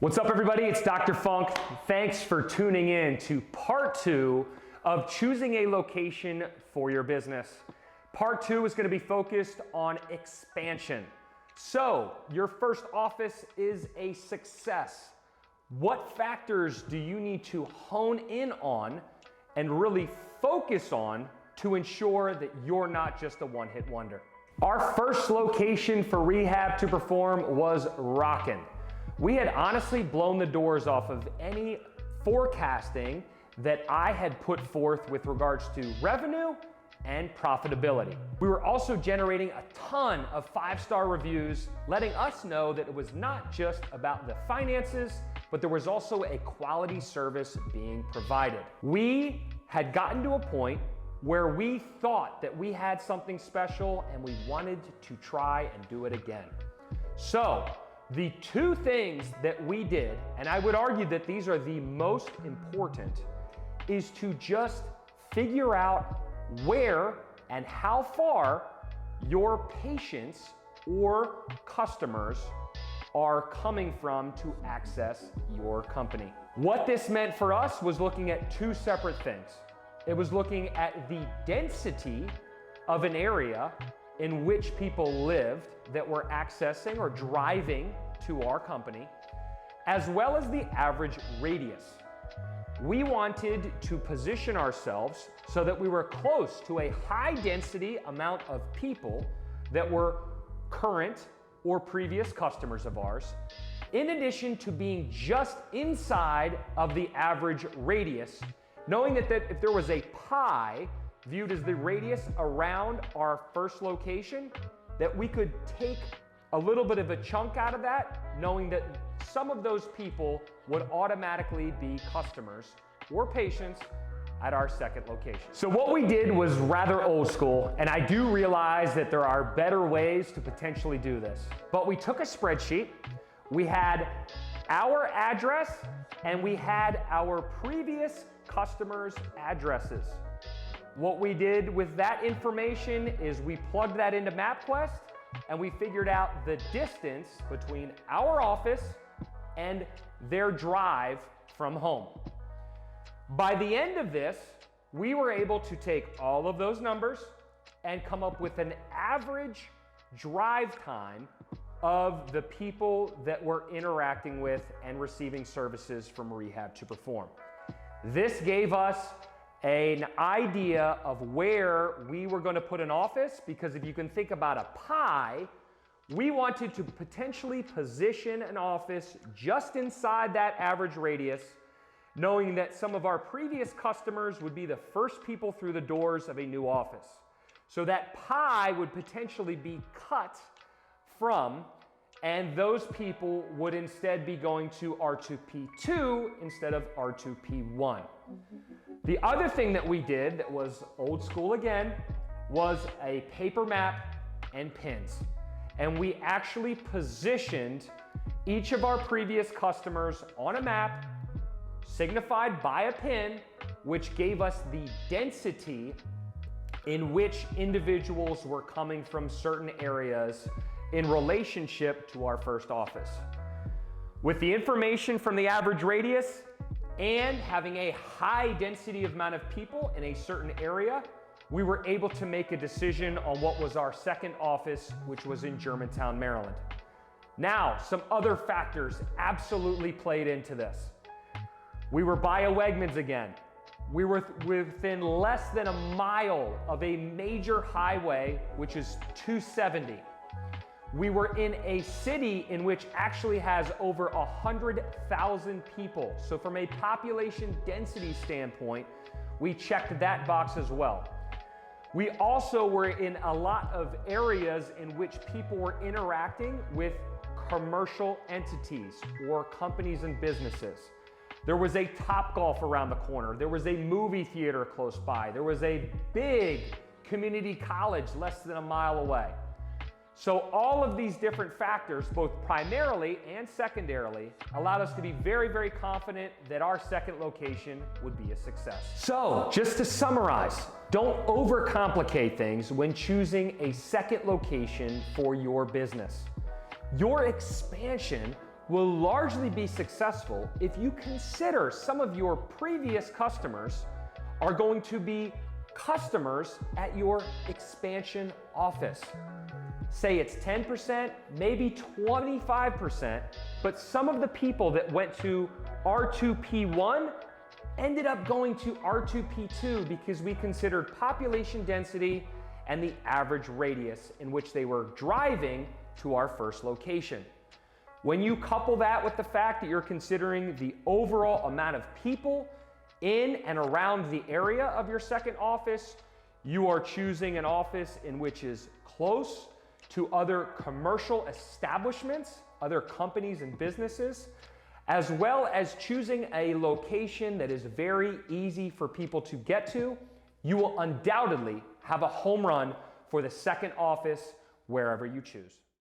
What's up, everybody? It's Dr. Funk. Thanks for tuning in to part 2 of choosing a location for your business. Part 2 is going to be focused on expansion. So, your first office is a success. What factors do you need to hone in on and really focus on to ensure that you're not just a one-hit wonder? Our first location for Rehab to perform was rockin'. We had honestly blown the doors off of any forecasting that I had put forth with regards to revenue and profitability. We were also generating a ton of 5-star reviews, letting us know that it was not just about the finances, but there was also a quality service being provided. We had gotten to a point where we thought that we had something special and we wanted to try and do it again. So, the two things that we did, and I would argue that these are the most important, is to just figure out where and how far your patients or customers are coming from to access your company. What this meant for us was looking at two separate things. It was looking at the density of an area in which people lived that were accessing or driving to our company, as well as the average radius. We wanted to position ourselves so that we were close to a high density amount of people that were current or previous customers of ours, in addition to being just inside of the average radius, knowing that if there was a pie viewed as the radius around our first location, that we could take a little bit of a chunk out of that, knowing that some of those people would automatically be customers or patients at our second location. So what we did was rather old school, and I do realize that there are better ways to potentially do this. But we took a spreadsheet, we had our address, and we had our previous customers' addresses. What we did with that information is we plugged that into MapQuest, and we figured out the distance between our office and their drive from home. By the end of this, we were able to take all of those numbers and come up with an average drive time of the people that we're interacting with and receiving services from Rehab to perform. This gave us an idea of where we were going to put an office, because if you can think about a pie, we wanted to potentially position an office just inside that average radius, knowing that some of our previous customers would be the first people through the doors of a new office. So that pie would potentially be cut from, and those people would instead be going to R2P2 instead of R2P1. The other thing that we did that was old school again was a paper map and pins. And we actually positioned each of our previous customers on a map, signified by a pin, which gave us the density in which individuals were coming from certain areas in relationship to our first office. With the information from the average radius and having a high density amount of people in a certain area, we were able to make a decision on what was our second office, which was in Germantown, Maryland. Now, some other factors absolutely played into this. We were by a Wegmans again. We were within less than a mile of a major highway, which is 270. We were in a city in which actually has over 100,000 people. So from a population density standpoint, we checked that box as well. We also were in a lot of areas in which people were interacting with commercial entities or companies and businesses. There was a Topgolf around the corner. There was a movie theater close by. There was a big community college less than a mile away. So all of these different factors, both primarily and secondarily, allowed us to be very, very confident that our second location would be a success. So just to summarize, don't overcomplicate things when choosing a second location for your business. Your expansion will largely be successful if you consider some of your previous customers are going to be customers at your expansion office. Say it's 10%, maybe 25%, but some of the people that went to R2P1 ended up going to R2P2 because we considered population density and the average radius in which they were driving to our first location. When you couple that with the fact that you're considering the overall amount of people in and around the area of your second office, you are choosing an office in which is close to other commercial establishments, other companies and businesses, as well as choosing a location that is very easy for people to get to. You will undoubtedly have a home run for the second office wherever you choose.